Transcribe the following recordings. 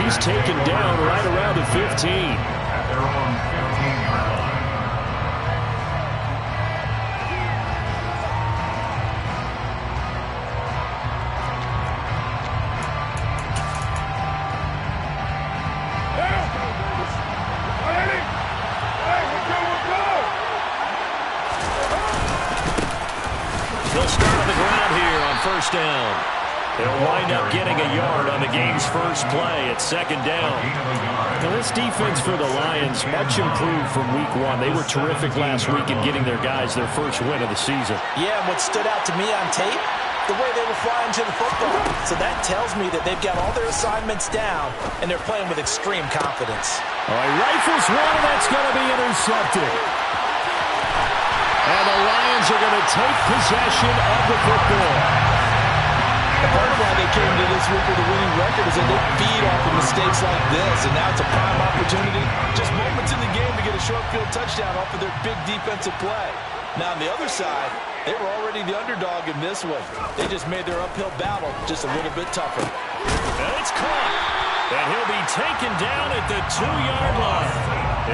He's taken down right around the 15. He'll start on the ground here on first down. He'll wind up getting a yard on the game's first play at second down. Now this defense for the Lions, much improved from week one. They were terrific last week in getting their guys their first win of the season. Yeah, and what stood out to me on tape, the way they were flying to the football. So that tells me that they've got all their assignments down, and they're playing with extreme confidence. All right, rifles one, and that's going to be intercepted. And the Lions are going to take possession of the football. Part of why they came to this week with a winning record is that they feed off of mistakes like this, and now it's a prime opportunity, just moments in the game to get a short field touchdown off of their big defensive play. Now on the other side, they were already the underdog in this one. They just made their uphill battle just a little bit tougher. And it's caught. And he'll be taken down at the 2-yard line.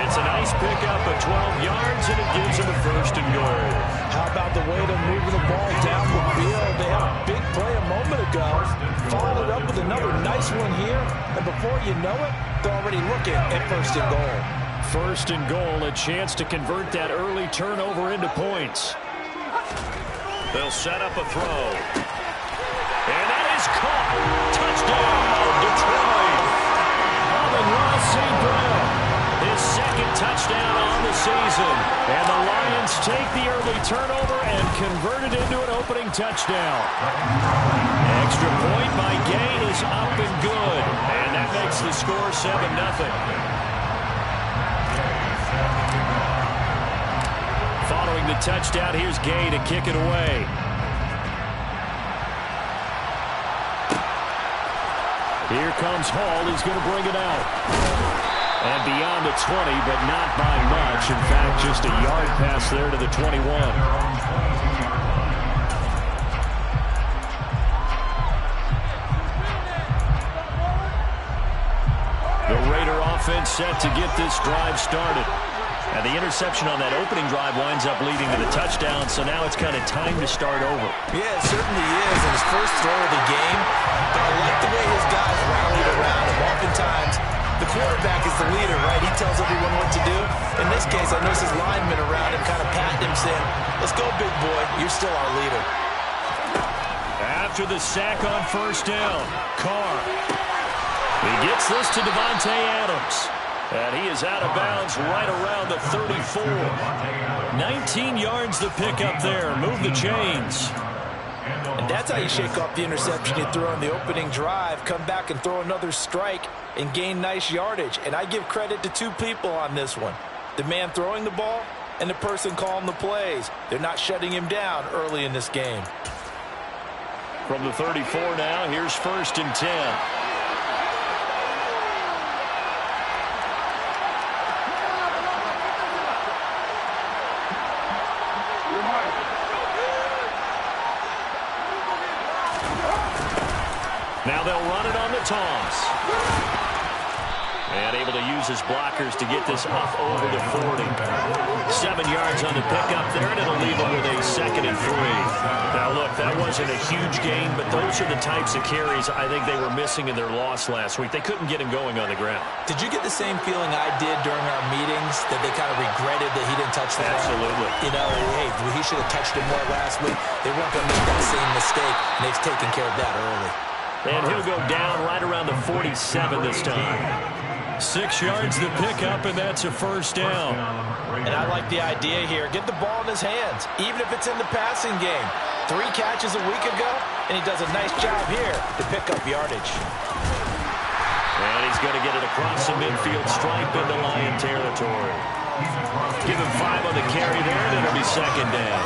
It's a nice pickup of 12 yards, and it gives him a first and goal. How about the way they're moving the ball down the field? They had a big play a moment ago, followed it up with another nice one here, and before you know it, they're already looking at first and goal. First and goal, a chance to convert that early turnover into points. They'll set up a throw. And that is caught. Touchdown, Detroit. Ross St. Brown, his second touchdown on the season. And the Lions take the early turnover and convert it into an opening touchdown. Extra point by Gain is up and good. And that makes the score 7-0. Following the touchdown, here's Gay to kick it away. Here comes Hall. He's going to bring it out. And beyond the 20, but not by much. In fact, just a yard pass there to the 21. The Raider offense set to get this drive started. And the interception on that opening drive winds up leading to the touchdown, so now it's kind of time to start over. Yeah, it certainly is. And his first throw of the game, but I like the way his guys rallied around him. Oftentimes, the quarterback is the leader, right? He tells everyone what to do. In this case, I noticed his linemen around him kind of patting him, saying, "Let's go, big boy. You're still our leader." After the sack on first down, Carr. He gets this to Devontae Adams. And he is out of bounds right around the 34. 19 yards to pick up there. Move the chains. And that's how you shake off the interception you threw on the opening drive. Come back and throw another strike and gain nice yardage. And I give credit to two people on this one. The man throwing the ball and the person calling the plays. They're not shutting him down early in this game. From the 34 now, here's first and 10. Now they'll run it on the toss. And able to use his blockers to get this up over the 40. 7 yards on the pickup there, and it'll leave him with a second and 3. Now, look, that wasn't a huge gain, but those are the types of carries I think they were missing in their loss last week. They couldn't get him going on the ground. Did you get the same feeling I did during our meetings, that they kind of regretted that he didn't touch the ball? Absolutely. You know, hey, he should have touched him more last week. They weren't going to make that same mistake, and they've taken care of that early. And he'll go down right around the 47 this time. 6 yards to pick up, and that's a first down. And I like the idea here. Get the ball in his hands, even if it's in the passing game. 3 catches a week ago, and he does a nice job here to pick up yardage. And he's going to get it across the midfield stripe into Lion territory. Give him 5 on the carry there, and it'll be second down.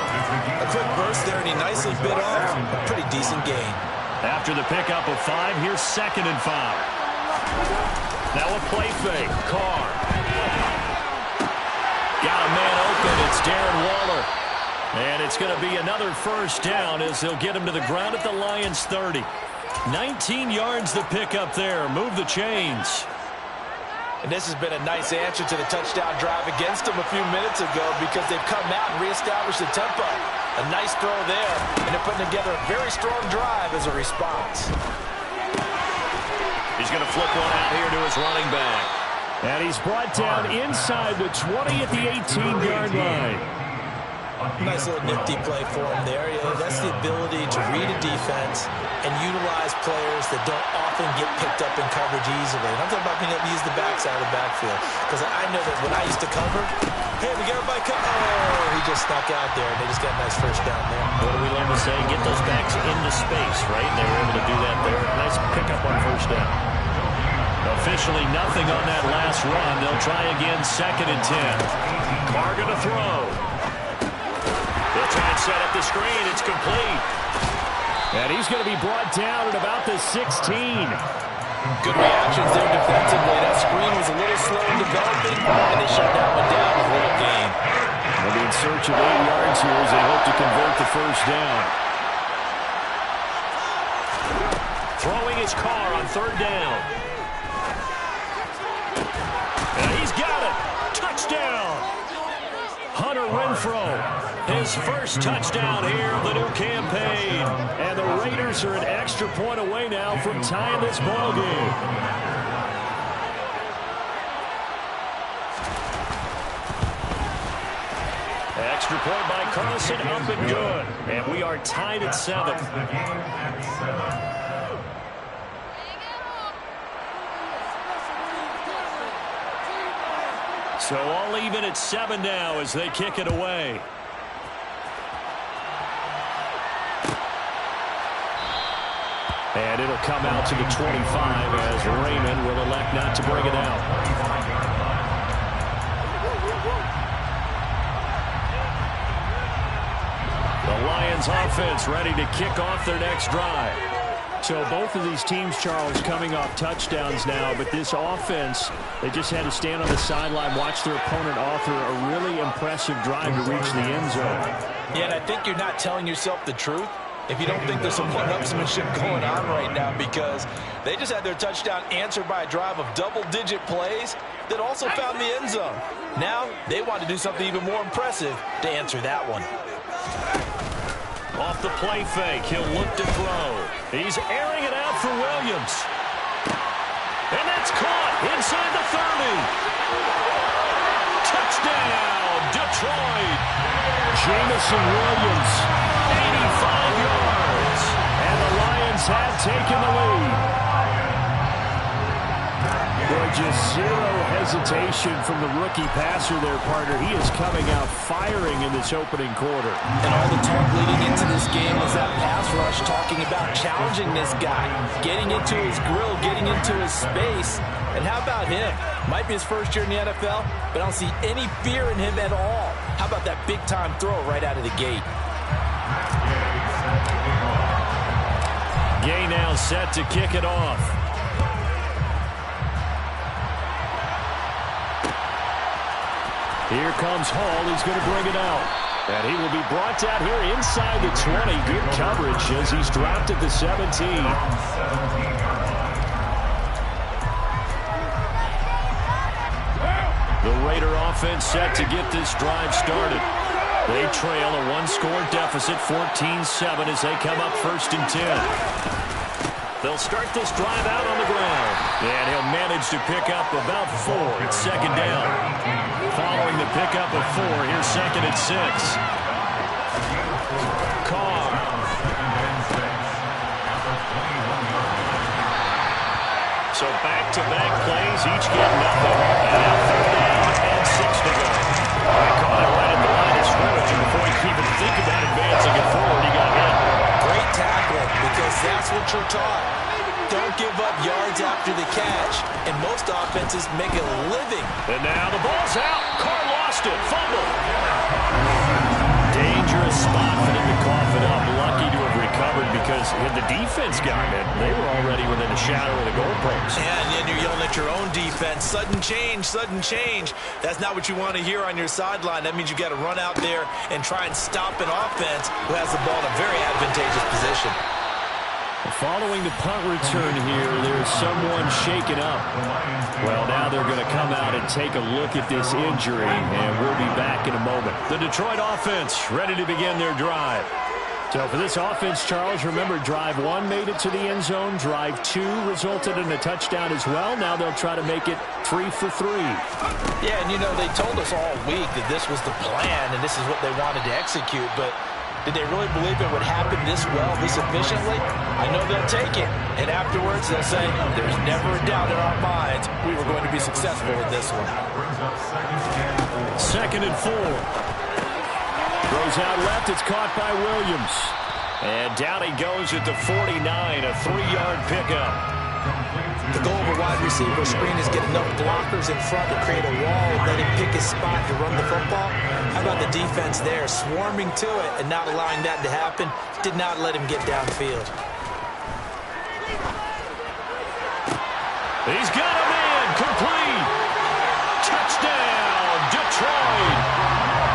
A quick burst there, and he nicely bit off. A pretty decent gain. After the pickup of 5, here's second and 5. Now a play fake. Carr. Got a man open. It's Darren Waller. And it's going to be another first down as they'll get him to the ground at the Lions 30. 19 yards to pick up there. Move the chains. And this has been a nice answer to the touchdown drive against them a few minutes ago because they've come out and reestablished the tempo. A nice throw there, and they're putting together a very strong drive as a response. He's going to flip one out here to his running back. And he's brought down inside the 20 at the 18-yard line. Nice little nifty play for him there. Yeah, that's the ability to read a defense and utilize players that don't often get picked up in coverage easily. And I'm talking about being able to use the backside of the backfield. Because I know that when I used to cover, hey, we got everybody cover. Oh, he just snuck out there, and they just got a nice first down there. What do we learn to say? Get those backs into space, right? And they were able to do that there. Nice pickup on first down. Officially nothing on that last run. They'll try again, 2nd and 10. Carr going to throw. They'll try and set up the screen. It's complete. And he's going to be brought down at about the 16. Good reactions there defensively. That screen was a little slow in developing, and they shut that one down with a little gain. They'll be in search of 8 yards here as they hope to convert the first down. Throwing his Carr on 3rd down. And he's got it. Touchdown. Hunter Renfrow, his first touchdown here of the new campaign. And the Raiders are an extra point away now from tying this ball game. Extra point by Carlson, up and good. And we are tied at 7. So all even at 7 now as they kick it away. And it'll come out to the 25 as Raymond will elect not to bring it out. The Lions offense ready to kick off their next drive. So both of these teams, Charles, coming off touchdowns now, but this offense, they just had to stand on the sideline, watch their opponent author a really impressive drive to reach the end zone. Yeah, and I think you're not telling yourself the truth if you don't think there's some one-upsmanship going on right now, because they just had their touchdown answered by a drive of double-digit plays that also found the end zone. Now they want to do something even more impressive to answer that one. Off the play fake, he'll look to throw. He's airing it out for Williams. And that's caught inside the 30. Touchdown, Detroit. Jamison Williams, 85 yards. and the Lions have taken the lead. Boy, just zero hesitation from the rookie passer there, partner. He is coming out firing in this opening quarter. And all the talk leading into this game was that pass rush talking about challenging this guy, getting into his grill, getting into his space. And how about him? Might be his first year in the NFL, but I don't see any fear in him at all. How about that big-time throw right out of the gate? Gay now set to kick it off. Here comes Hall. He's going to bring it out. And he will be brought down here inside the 20. Good coverage as he's dropped at the 17. The Raider offense set to get this drive started. They trail a one-score deficit, 14-7, as they come up 1st and 10. They'll start this drive out on the ground. And he'll manage to pick up about 4 at 2nd down. Following the pickup of 4, here's 2nd and 6. Carr. So back-to-back plays, each get nothing. And now 3rd down and 6 to go. They caught it right at the line of scrimmage, and before he could even think about advancing it forward, he got hit. Great tackling, because that's what you're taught. Don't give up yards after the catch, and most offenses make a living. And now the ball's out. Carr lost it. Fumble. Dangerous spot for them to cough it up. Lucky to have recovered because had the defense gotten it, they were already within a shadow of the goalpost. And then you're yelling at your own defense. Sudden change, sudden change. That's not what you want to hear on your sideline. That means you got to run out there and try and stop an offense who has the ball in a very advantageous position. Following the punt return here, there's someone shaken up. Well, now they're going to come out and take a look at this injury, and we'll be back in a moment. The Detroit offense ready to begin their drive. So for this offense, Charles, remember, drive 1 made it to the end zone. Drive 2 resulted in a touchdown as well. Now they'll try to make it 3 for 3. Yeah, and you know, they told us all week that this was the plan and this is what they wanted to execute, but did they really believe it would happen this well, this efficiently? I know they'll take it, and afterwards they'll say, there's never a doubt in our minds we were going to be successful with this one. 2nd and 4. Throws out left. It's caught by Williams. And down he goes at the 49, a 3-yard pickup. The goal of a wide receiver screen is get enough blockers in front to create a wall and let him pick his spot to run the football. How about the defense there, swarming to it and not allowing that to happen? Did not let him get downfield. He's got a man, complete. Touchdown, Detroit.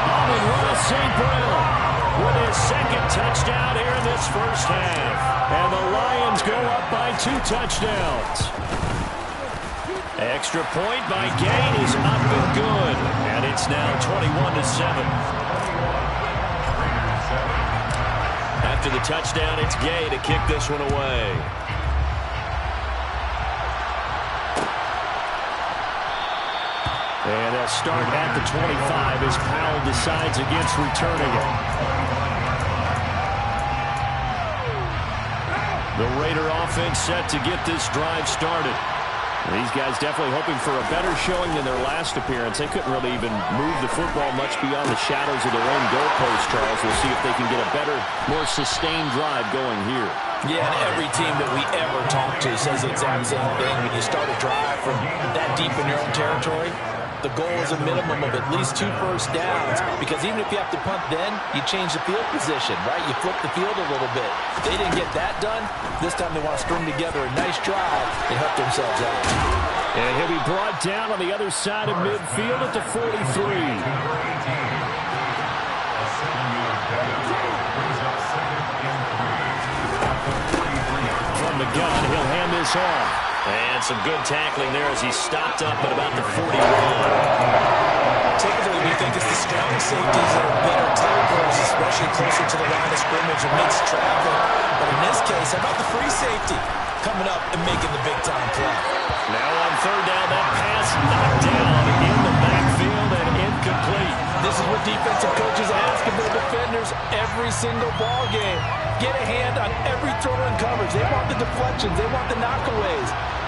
Amon-Ra St. Brown with his 2nd touchdown here in this first half. And the Lions go up by 2 touchdowns. Extra point by Gain is up and good. And it's now 21-7. After the touchdown, it's Gay to kick this one away. And they'll start at the 25 as Powell decides against returning it. The Raider offense set to get this drive started. These guys definitely hoping for a better showing than their last appearance. They couldn't really even move the football much beyond the shadows of their own goalpost, Charles. We'll see if they can get a better, more sustained drive going here. Yeah, and every team that we ever talk to says the exact same thing. When you start a drive from that deep in your own territory, the goal is a minimum of at least 2 first downs, because even if you have to punt then, you change the field position, right? You flip the field a little bit. They didn't get that done. This time they want to string together a nice drive and help themselves out. And he'll be brought down on the other side of midfield at the 43. From the gun, he'll hand this off. And some good tackling there as he stopped up at about the 41. Typically, we think it's the strong safeties that are better tacklers, especially closer to the line of scrimmage amidst traffic. But in this case, how about the free safety coming up and making the big-time play? Now on 3rd down, that pass knocked down in the backfield and incomplete. This is what defensive coaches ask of their defenders every single ball game. Get a hand on every throw in coverage. They want the deflections. They want the knockaways.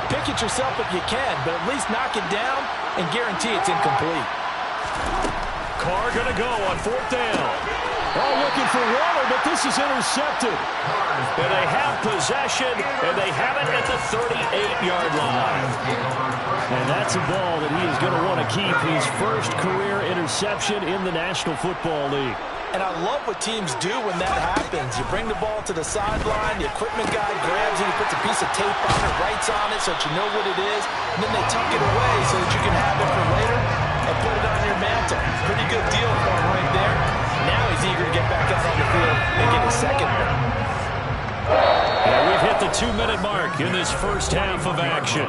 Pick it yourself if you can, but at least knock it down and guarantee it's incomplete. Carr going to go on 4th down. Oh, looking for Waller, but this is intercepted. And they have possession, and they have it at the 38-yard line. And that's a ball that he is going to want to keep, his first career interception in the National Football League. And I love what teams do when that happens. You bring the ball to the sideline, the equipment guy grabs it, he puts a piece of tape on it, writes on it so that you know what it is, and then they tuck it away so that you can have it for later and put it on your mantle. Pretty good deal for him right there. Now he's eager to get back out on the field and get his 2nd one. And we've hit the 2-minute mark in this first half of action.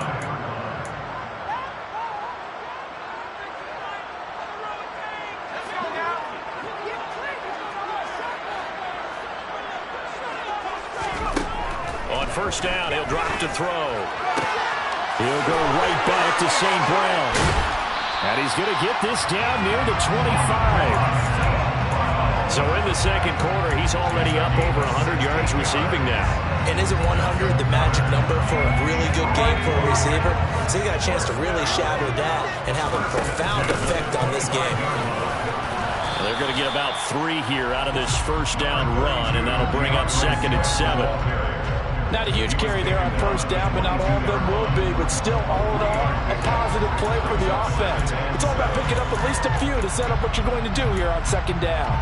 On 1st down, he'll drop to throw. He'll go right back to St. Brown. And he's going to get this down near the 25. So in the 2nd quarter, he's already up over 100 yards receiving now. And isn't 100 the magic number for a really good game for a receiver? So you got a chance to really shatter that and have a profound effect on this game. Well, they're going to get about 3 here out of this first down run, and that'll bring up 2nd and 7. Not a huge carry there on 1st down, but not all of them will be. But still, all in all, a positive play for the offense. It's all about picking up at least a few to set up what you're going to do here on 2nd down.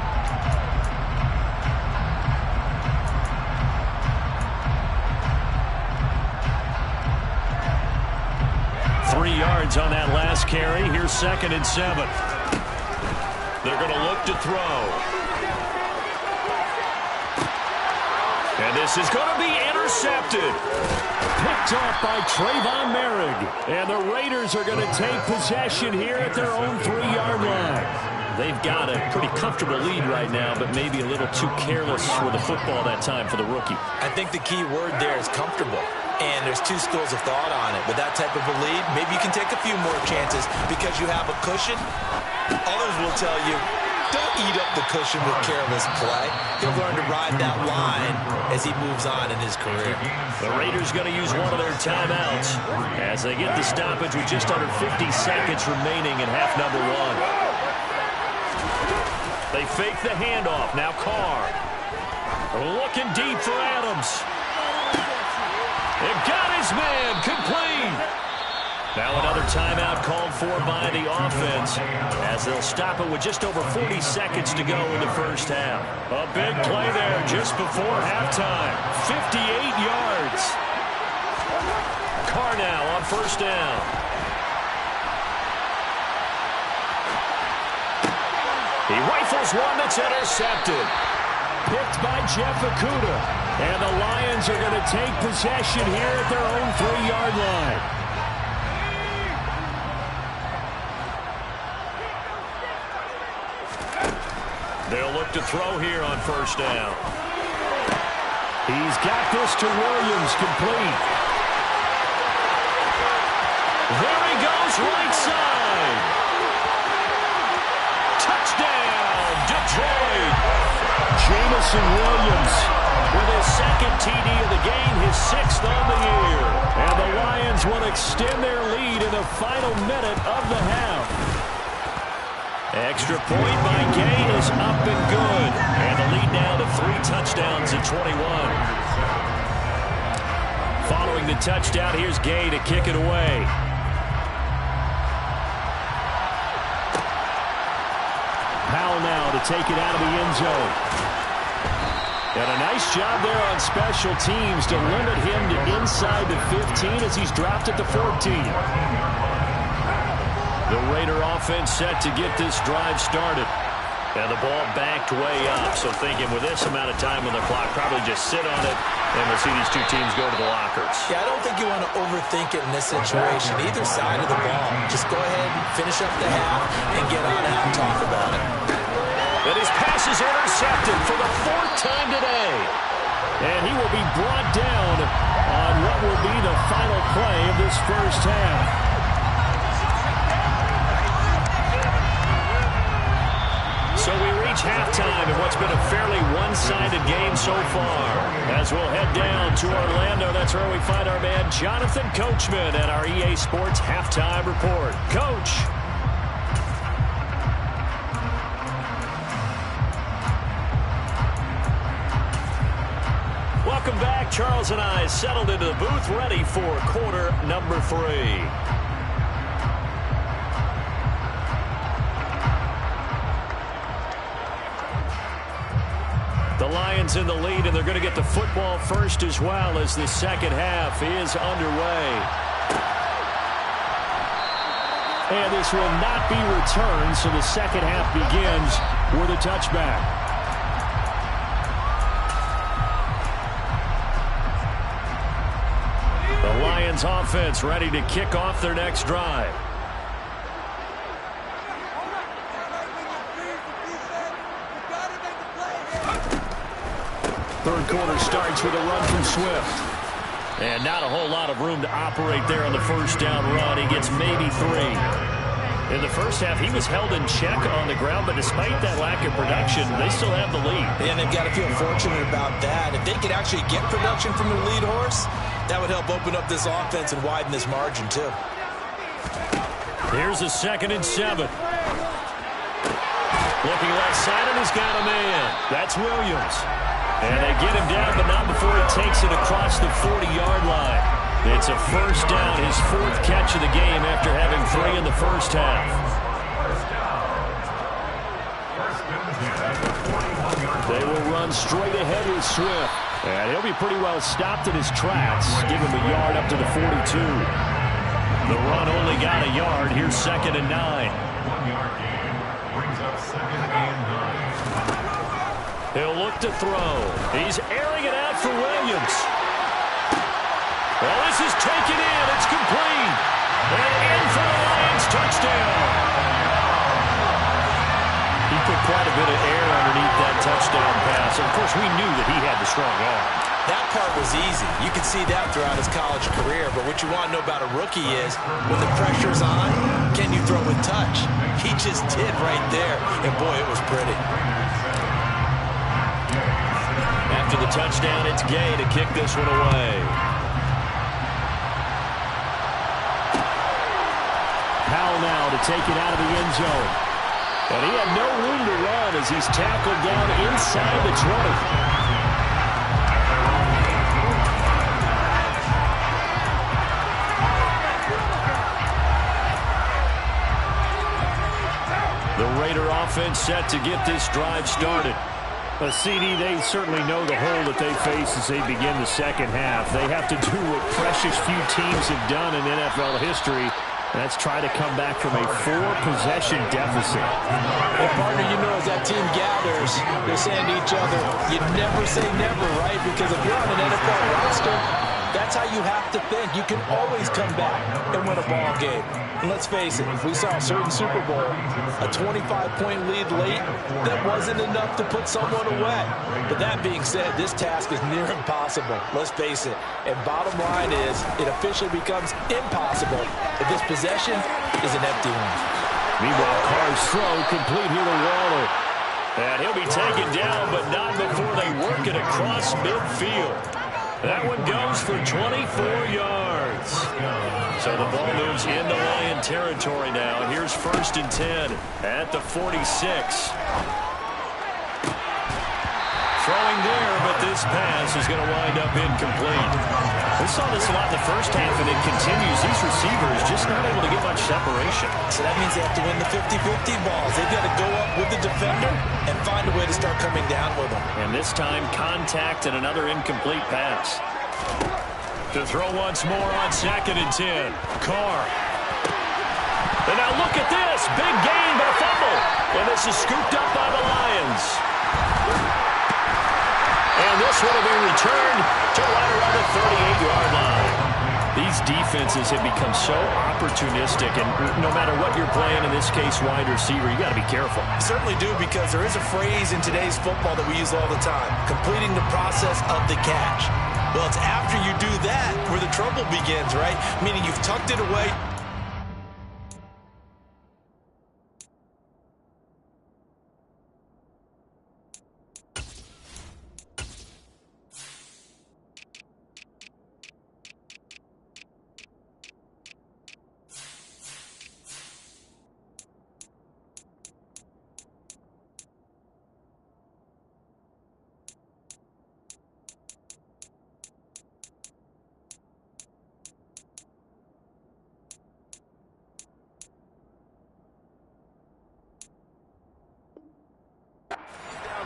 Yards on that last carry. Here's 2nd and 7. They're going to look to throw. And this is going to be intercepted. intercepted. Picked off by Trayvon Merrick. And the Raiders are going to take possession here at their own 3-yard line. They've got a pretty comfortable lead right now, but maybe a little too careless with the football that time for the rookie. I think the key word there is comfortable. And there's two schools of thought on it. With that type of a lead, maybe you can take a few more chances because you have a cushion. Others will tell you, don't eat up the cushion with careless play. He'll learn to ride that line as he moves on in his career. The Raiders going to use one of their timeouts as they get the stoppage with just under 50 seconds remaining in half number 1. They fake the handoff. Now Carr. Looking deep for Adams. It got his man complete. Now another timeout called for by the offense as they'll stop it with just over 40 seconds to go in the first half. A big play there just before halftime. 58 yards. Carr now on first down. He rifles one that's intercepted. Picked by Jeff Okudah. And the Lions are going to take possession here at their own 3-yard line. They'll look to throw here on first down. He's got this to Williams, complete. There he goes, right side. Touchdown, Detroit. Jamison Williams with his second TD of the game, his 6th on the year. And the Lions will extend their lead in the final minute of the half. Extra point by Gay is up and good. And the lead now to 3 touchdowns at 21. Following the touchdown, here's Gay to kick it away. Powell now to take it out of the end zone. And a nice job there on special teams to limit him to inside the 15 as he's dropped at the 14. The Raider offense set to get this drive started. And the ball backed way up. So thinking with this amount of time on the clock, probably just sit on it, and we'll see these two teams go to the lockers. Yeah, I don't think you want to overthink it in this situation. Either side of the ball. Just go ahead and finish up the half and get on out and talk about it. And his pass is intercepted for the 4th time today. And he will be brought down on what will be the final play of this first half. So we reach halftime in what's been a fairly one-sided game so far. As we'll head down to Orlando, that's where we find our man Jonathan Coachman at our EA Sports Halftime Report. Coach. Welcome back. Charles and I settled into the booth, ready for quarter number 3. The Lions in the lead, and they're going to get the football first as well as the second half is underway. And this will not be returned, so the second half begins with a touchback. The Lions offense ready to kick off their next drive. Third quarter starts with a run from Swift. And not a whole lot of room to operate there on the first down run. He gets maybe 3. In the first half, he was held in check on the ground, but despite that lack of production, they still have the lead. And they've got to feel fortunate about that. If they could actually get production from their lead horse, that would help open up this offense and widen this margin, too. Here's a 2nd and 7. Looking left side, and he's got a man. That's Williams. And they get him down, but not before he takes it across the 40-yard line. It's a first down, his 4th catch of the game after having 3 in the first half. They will run straight ahead with Swift. And he'll be pretty well stopped in his tracks. Give him a yard up to the 42. The run only got a yard. Here's 2nd and 9. 1-yard gain brings up 2nd and 9. He'll look to throw. He's airing it out for Williams. Well, this is taken in. It's complete. And in for the Lions touchdown. He put quite a bit of air underneath that touchdown pass. Of course, we knew that he had the strong arm. That part was easy. You could see that throughout his college career. But what you want to know about a rookie is when the pressure's on, can you throw with touch? He just did right there. And, boy, it was pretty. After the touchdown, it's Gay to kick this one away. Powell now to take it out of the end zone. And he had no room to run as he's tackled down inside the 20. The Raider offense set to get this drive started. CD, they certainly know the hole that they face as they begin the second half. They have to do what precious few teams have done in NFL history. That's try to come back from a 4-possession deficit. Hey, partner, you know as that team gathers, they're saying to each other, you never say never, right? Because if you're on an NFL roster, that's how you have to think. You can always come back and win a ball game. And let's face it, we saw a certain Super Bowl, a 25-point lead late, that wasn't enough to put someone away. But that being said, this task is near impossible. Let's face it. And bottom line is, it officially becomes impossible if this possession is an empty one. Meanwhile, Carr's throw complete here to Waller. And he'll be taken down, but not before they work it across midfield. That one goes for 24 yards. So the ball moves into Lion territory now. Here's 1st and 10 at the 46. Throwing there, but this pass is going to wind up incomplete. We saw this a lot in the first half, and it continues. These receivers just not able to get much separation. So that means they have to win the 50-50 balls. They've got to go up with the defender and find a way to start coming down with them. And this time, contact and another incomplete pass. To throw once more on 2nd and 10. Carr. And now look at this. Big gain, but a fumble. And this is scooped up by the Lions. And this one will be returned to right around the 38-yard line. These defenses have become so opportunistic, and no matter what you're playing, in this case wide receiver, you got to be careful. You certainly do, because there is a phrase in today's football that we use all the time, completing the process of the catch. Well, it's after you do that where the trouble begins, right? Meaning you've tucked it away.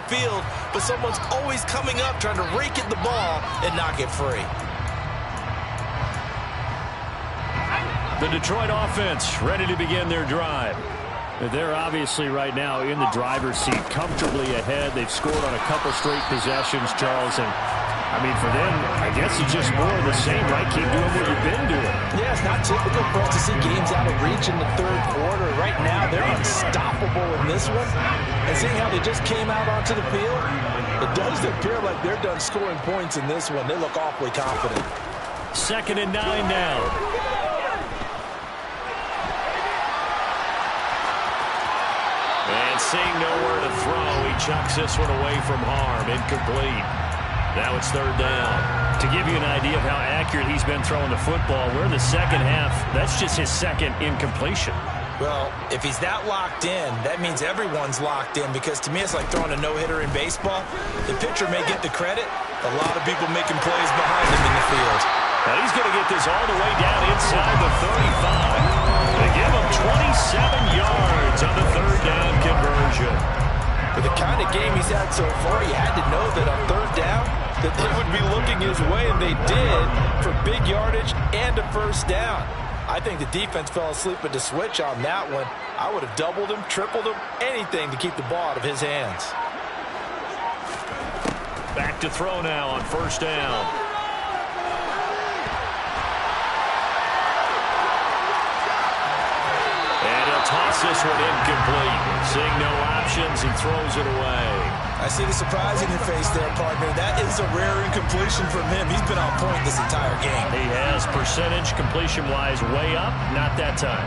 Field, but someone's always coming up trying to rake at the ball and knock it free. The Detroit offense ready to begin their drive. They're obviously right now in the driver's seat, comfortably ahead. They've scored on a couple straight possessions, Charles, and I mean, for them, I guess it's just more of the same, right? Keep doing what you've been doing. Yeah, it's not typical for us to see games out of reach in the 3rd quarter. Right now, they're unstoppable in this one. And seeing how they just came out onto the field, it does appear like they're done scoring points in this one. They look awfully confident. 2nd and 9 now. And seeing nowhere to throw, he chucks this one away from harm. Incomplete. Now it's 3rd down. To give you an idea of how accurate he's been throwing the football, we're in the second half. That's just his 2nd incompletion. Well, if he's that locked in, that means everyone's locked in, because to me it's like throwing a no-hitter in baseball. The pitcher may get the credit. A lot of people making plays behind him in the field. Now he's going to get this all the way down inside the 35. They give him 27 yards on the 3rd down conversion. For the kind of game he's had so far, you had to know that on 3rd down that they would be looking his way, and they did, for big yardage and a 1st down. I think the defense fell asleep at the switch on that one. I would have doubled him, tripled him, anything to keep the ball out of his hands. Back to throw now on 1st down. toss this one incomplete. Seeing no options, he throws it away. I see the surprise in your face there, partner. That is a rare incompletion from him. He's been on point this entire game. He has percentage completion-wise way up, not that time.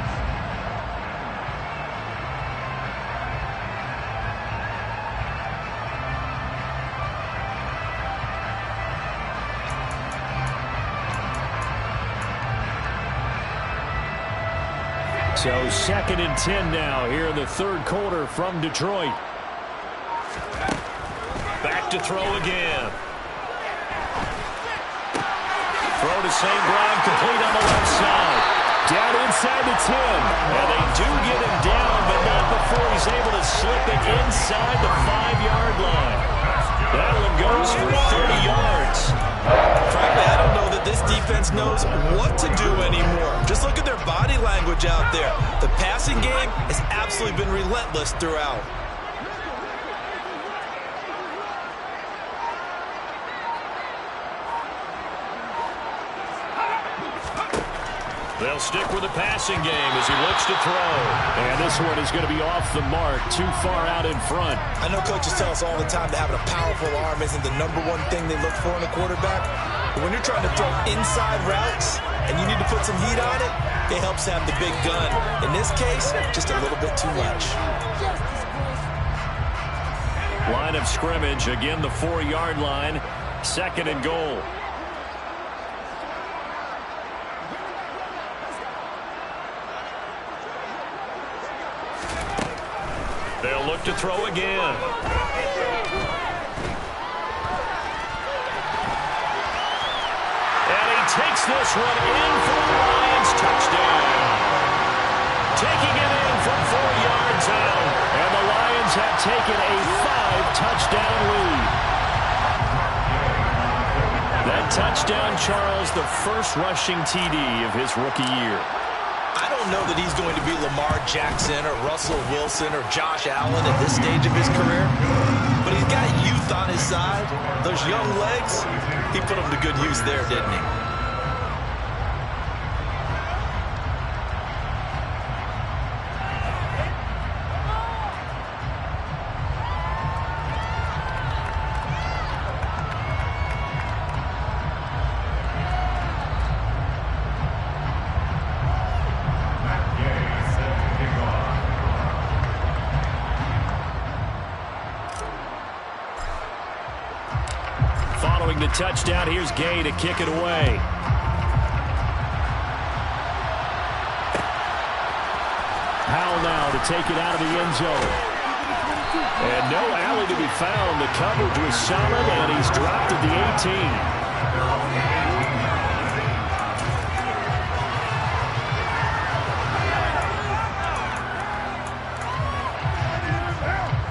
So 2nd and 10 now here in the third quarter from Detroit. Back to throw again. Throw to St. Brown, complete on the left side. Down inside the 10. And they do get him down, but not before he's able to slip it inside the 5-yard line. That one goes for 30 yards. Frankly, I don't know that this defense knows what to do anymore. Just look at their body language out there. The passing game has absolutely been relentless throughout. They'll stick with the passing game as he looks to throw. And this one is going to be off the mark, too far out in front. I know coaches tell us all the time that having a powerful arm isn't the #1 thing they look for in a quarterback. But when you're trying to throw inside routes and you need to put some heat on it, it helps have the big gun. In this case, just a little bit too much. Line of scrimmage, again the 4-yard line, 2nd and goal. They'll look to throw again. And he takes this one in for the Lions. Touchdown. Taking it in from 4 yards out. And the Lions have taken a 5-touchdown lead. That touchdown, Charles, the first rushing TD of his rookie year. I don't know that he's going to be Lamar Jackson or Russell Wilson or Josh Allen at this stage of his career, but he's got youth on his side. Those young legs, he put them to good use there, didn't he? Following the touchdown, here's Gay to kick it away. Howell now to take it out of the end zone. And no alley to be found. The coverage was solid, and he's dropped at the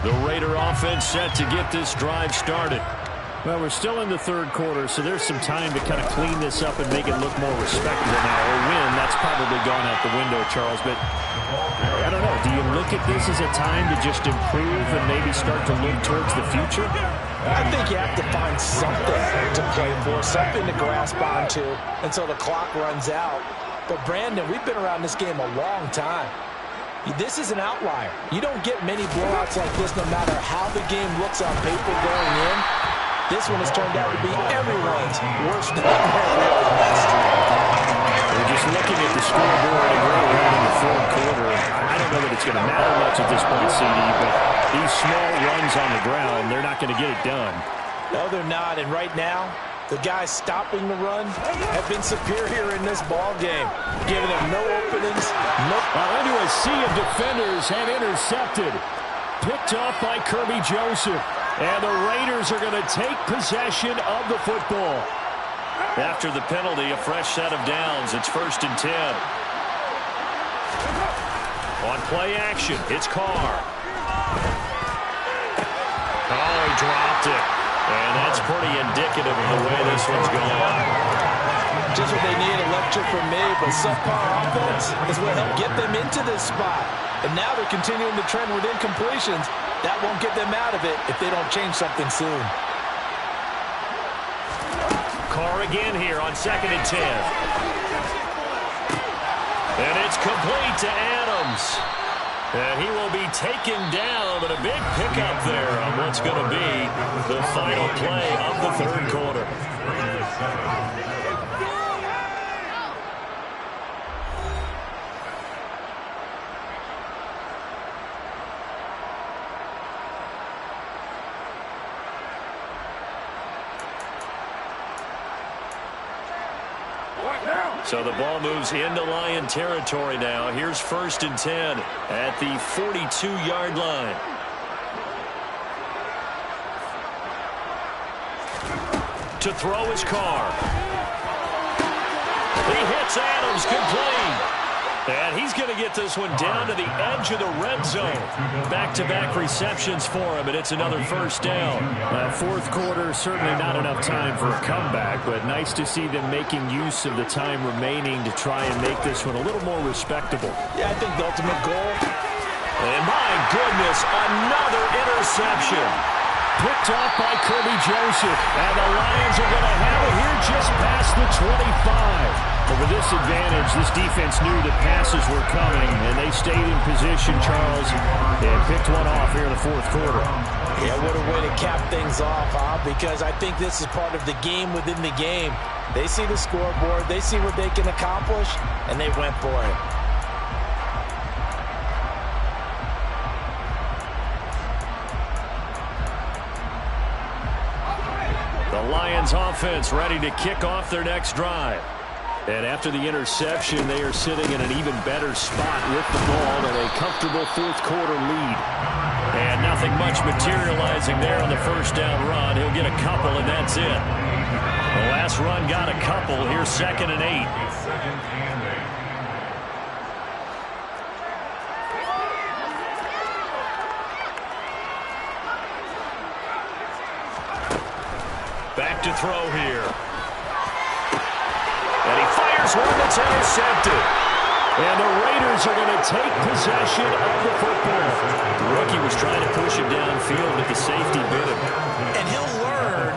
18. The Raider offense set to get this drive started. Well, we're still in the third quarter, so there's some time to kind of clean this up and make it look more respectable now. Or win, that's probably gone out the window, Charles. But I don't know. Do you look at this as a time to just improve and maybe start to look towards the future? I think you have to find something to play for, something to grasp onto until the clock runs out. But, Brandon, we've been around this game a long time. This is an outlier. You don't get many blowouts like this no matter how the game looks on paper going in. This one has turned out to be everyone's worst nightmare at best. We're just looking at the scoreboard and where we're at in the fourth quarter. I don't know that it's going to matter much at this point, CD, but these small runs on the ground, they're not going to get it done. No, they're not. And right now, the guys stopping the run have been superior in this ball game, giving them no openings. Into a sea of defenders have intercepted. Picked off by Kirby Joseph. And the Raiders are going to take possession of the football. After the penalty, a fresh set of downs. It's 1st and 10. On play action, it's Carr. Oh, he dropped it. And that's pretty indicative of the way this one's going. Just what they need, a lecture from me, but subpar offense is what helped get them into this spot. And now they're continuing the trend with incompletions. That won't get them out of it if they don't change something soon. Carr again here on 2nd and 10. And it's complete to Adams. And he will be taken down, but a big pickup there on what's going to be the final play of the third quarter. So the ball moves into Lion territory now. Here's 1st and 10 at the 42-yard line. To throw his Carr. He hits Adams, complete. And he's going to get this one down to the edge of the red zone. Back-to-back receptions for him, and it's another 1st down. Fourth quarter, certainly not enough time for a comeback, but nice to see them making use of the time remaining to try and make this one a little more respectable. Yeah, I think the ultimate goal. And my goodness, another interception. Picked off by Kirby Joseph, and the Lions are going to have it here just past the 25. But with this advantage, this defense knew that passes were coming, and they stayed in position, Charles, and picked one off here in the fourth quarter. Yeah, what a way to cap things off, huh? Because I think this is part of the game within the game. They see the scoreboard, they see what they can accomplish, and they went for it. The Lions offense ready to kick off their next drive. And after the interception, they are sitting in an even better spot with the ball and a comfortable fourth quarter lead. And nothing much materializing there on the 1st down run. He'll get a couple, and that's it. The last run got a couple. Here's 2nd and 8. Back to throw here. And he fires one that's intercepted. And the Raiders are going to take possession of the football. The rookie was trying to push it downfield, but the safety bit him. And he'll learn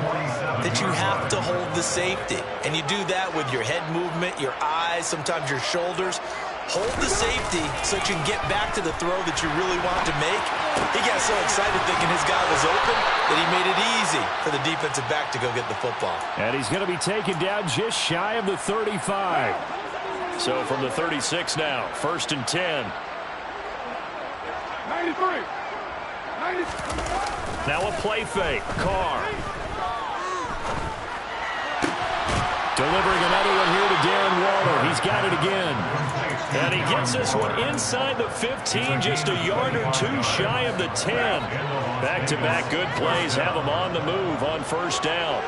that you have to hold the safety. And you do that with your head movement, your eyes, sometimes your shoulders. Hold the safety so that you can get back to the throw that you really want to make. He got so excited thinking his guy was open that he made it easy for the defensive back to go get the football. And he's going to be taken down just shy of the 35. So from the 36 now, 1st and 10. 93. Now a play fake. Carr. Delivering another one here to Darren Waller. He's got it again. And he gets this one inside the 15, just a yard or two shy of the 10. Back-to-back good plays have him on the move on 1st down.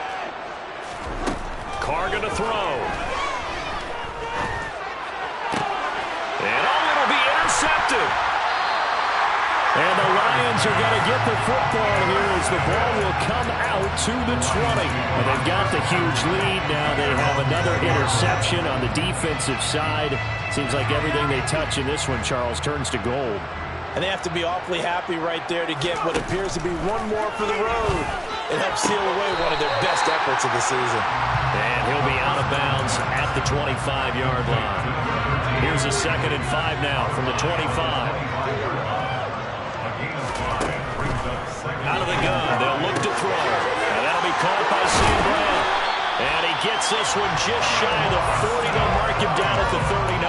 Carr going to throw. And it'll be intercepted. And the Lions are going to get the football here as the ball will come out to the 20. And they've got the huge lead. Now they have another interception on the defensive side. Seems like everything they touch in this one, Charles, turns to gold. And they have to be awfully happy right there to get what appears to be one more for the road. It helps seal away one of their best efforts of the season. And he'll be out of bounds at the 25-yard line. Here's a 2nd and 5 now from the 25. Out of the gun, they'll look to throw. And that'll be caught by St. Brown. And he gets this one just shy of the 40. They'll mark him down at the 39.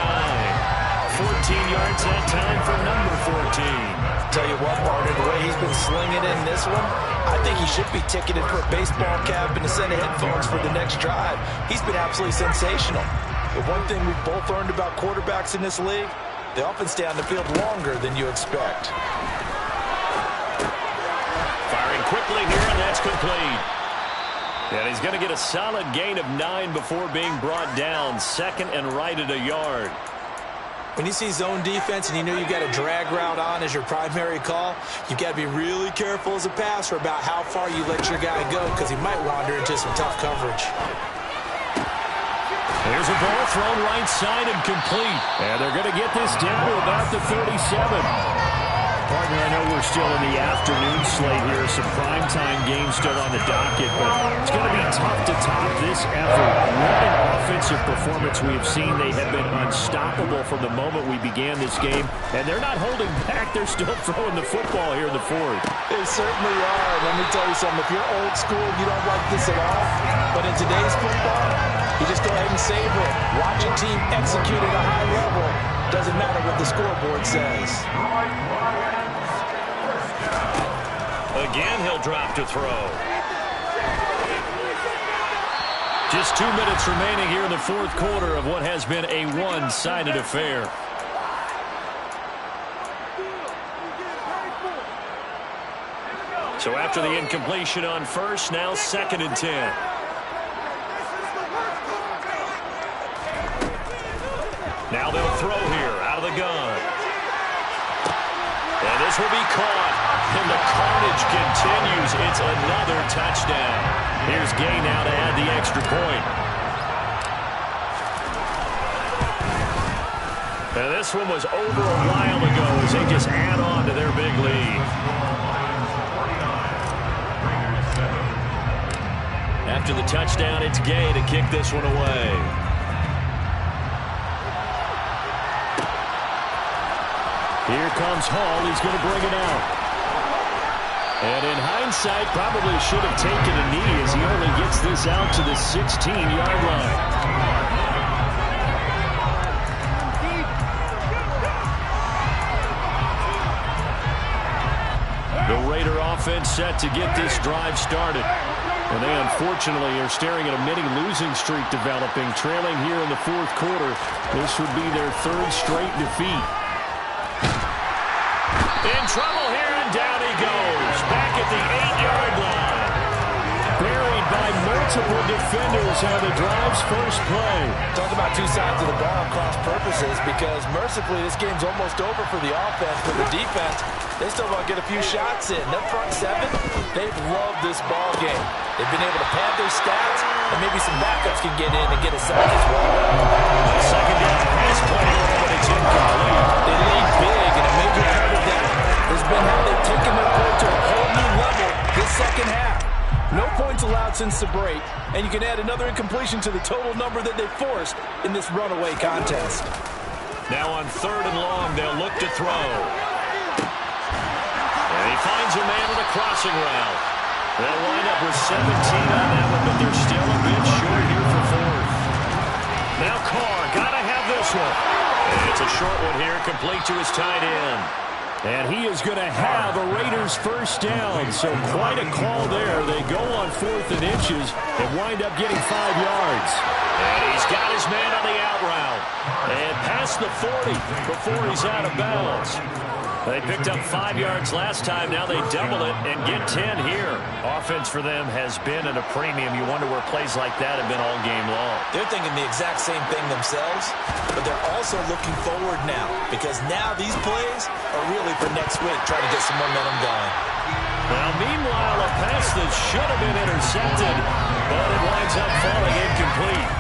14 yards that time for number 14. Tell you what, partner, the way he's been slinging in this one, I think he should be ticketed for a baseball cap and a set of headphones for the next drive. He's been absolutely sensational. The one thing we've both learned about quarterbacks in this league, they often stay on the field longer than you expect. Firing quickly here, and that's complete. And he's going to get a solid gain of 9 before being brought down. 2nd and right at a yard. When you see zone defense and you know you've got a drag route on as your primary call, you've got to be really careful as a passer about how far you let your guy go because he might wander into some tough coverage. There's a ball thrown right side and complete. And they're going to get this down to about the 37. Partner, I know we're still in the afternoon slate here. Some primetime games still on the docket, but it's going to be tough to top this effort. What an offensive performance we have seen. They have been unstoppable from the moment we began this game, and they're not holding back. They're still throwing the football here in the fourth. They certainly are. Let me tell you something. If you're old school, you don't like this at all. But in today's football, you just go ahead and savor it. Watch a team execute at a high level. Doesn't matter what the scoreboard says. Again, he'll drop to throw. Just 2 minutes remaining here in the fourth quarter of what has been a one-sided affair. So after the incompletion on first, now 2nd and 10. Now they'll throw here out of the gun. And this will be caught. And the carnage continues. It's another touchdown. Here's Gay now to add the extra point. And this one was over a while ago as they just add on to their big lead. After the touchdown, it's Gay to kick this one away. Here comes Hall. He's going to bring it out. And in hindsight, probably should have taken a knee as he only gets this out to the 16-yard line. The Raider offense set to get this drive started. And they unfortunately are staring at a mini losing streak developing, trailing here in the fourth quarter. This would be their 3rd straight defeat. In trouble here, and down he goes. Back at the 8-yard line. Buried by multiple defenders on the drive's first play. Talk about two sides of the ball cross purposes, because mercifully this game's almost over for the offense. For the defense, they still want to get a few shots in. That front 7, they've loved this ball game. They've been able to pad their stats, and maybe some backups can get in and get a sack as well. Second down pass play, but it's incomplete. They lead big, and a major part of that has been how they've taken their play to a whole new level this second half. No points allowed since the break, and you can add another incompletion to the total number that they forced in this runaway contest. Now on 3rd and long, they'll look to throw. And he finds a man on a crossing route. They'll wind up with 17 on that one, but they're still a bit short here for 4th. Now Carr, gotta have this one. And it's a short one here, complete to his tight end. And he is going to have a Raiders first down. So quite a call there. They go on 4th and inches and wind up getting 5 yards. And he's got his man on the out route. And past the 40 before he's out of bounds. They picked up 5 yards last time. Now they double it and get 10 here. Offense for them has been at a premium. You wonder where plays like that have been all game long. They're thinking the exact same thing themselves, but they're also looking forward now, because now these plays are really for next week, trying to get some momentum going. Now, meanwhile, a pass that should have been intercepted, but it winds up falling incomplete.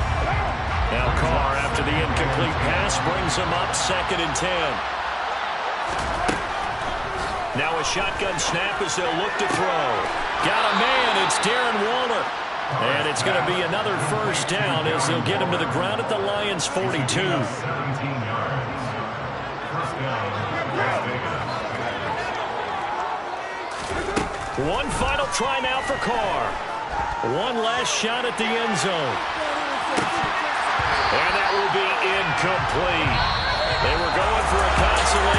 Now Carr, after the incomplete pass, brings him up 2nd and 10. Now a shotgun snap as they'll look to throw. Got a man, it's Darren Waller. And it's going to be another first down as they'll get him to the ground at the Lions' 42. 17 yards. First down, Las Vegas. One final try now for Carr. One last shot at the end zone. And that will be incomplete. They were going for a consolation